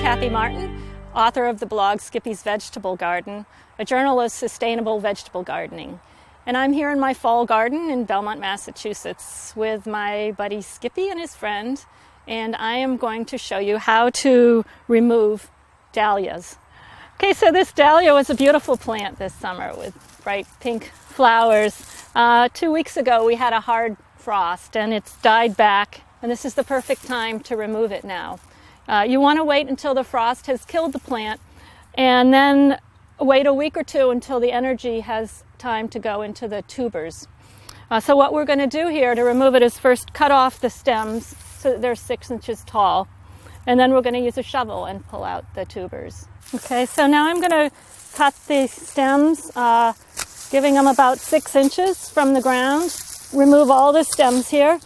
Kathy Martin, author of the blog Skippy's Vegetable Garden, a journal of sustainable vegetable gardening. And I'm here in my fall garden in Belmont, Massachusetts with my buddy Skippy and his friend, and I am going to show you how to remove dahlias. Okay, so this dahlia was a beautiful plant this summer with bright pink flowers. 2 weeks ago we had a hard frost and it's died back, and this is the perfect time to remove it now. You want to wait until the frost has killed the plant and then wait a week or two until the energy has time to go into the tubers. So what we're going to do here to remove it is first cut off the stems so that they're 6 inches tall, and then we're going to use a shovel and pull out the tubers. Okay, so now I'm going to cut the stems, giving them about 6 inches from the ground. Remove all the stems here,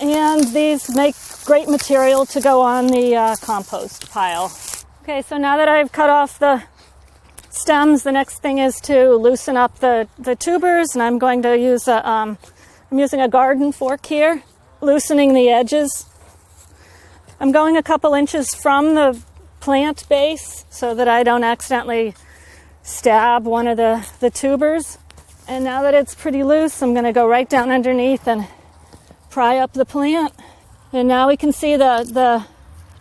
and these make great material to go on the compost pile. Okay, so now that I've cut off the stems, the next thing is to loosen up the tubers, and I'm going to use I'm using a garden fork here, loosening the edges. I'm going a couple inches from the plant base so that I don't accidentally stab one of the tubers. And now that it's pretty loose, I'm going to go right down underneath and pry up the plant. And now we can see the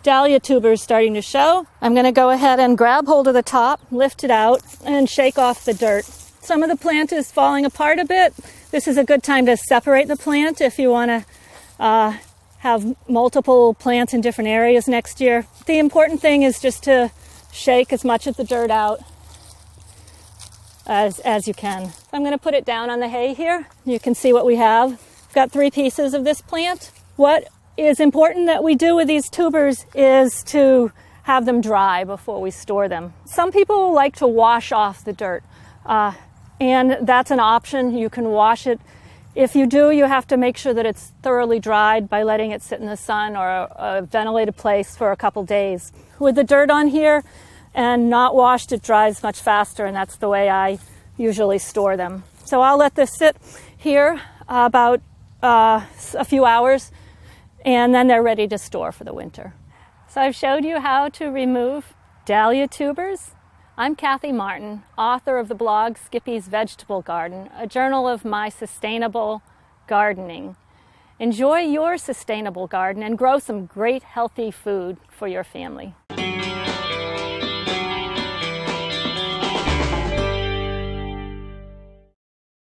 dahlia tubers starting to show. I'm going to go ahead and grab hold of the top, lift it out, and shake off the dirt. Some of the plant is falling apart a bit. This is a good time to separate the plant if you want to have multiple plants in different areas next year. The important thing is just to shake as much of the dirt out as you can. So I'm going to put it down on the hay here. You can see what we have. I've got 3 pieces of this plant. What is important that we do with these tubers is to have them dry before we store them. Some people like to wash off the dirt, and that's an option. You can wash it. If you do, you have to make sure that it's thoroughly dried by letting it sit in the sun or a ventilated place for a couple days. With the dirt on here and not washed, it dries much faster, and that's the way I usually store them. So I'll let this sit here about a few hours, and then they're ready to store for the winter. So I've showed you how to remove dahlia tubers. I'm Kathy Martin, author of the blog Skippy's Vegetable Garden, a journal of my sustainable gardening. Enjoy your sustainable garden and grow some great healthy food for your family.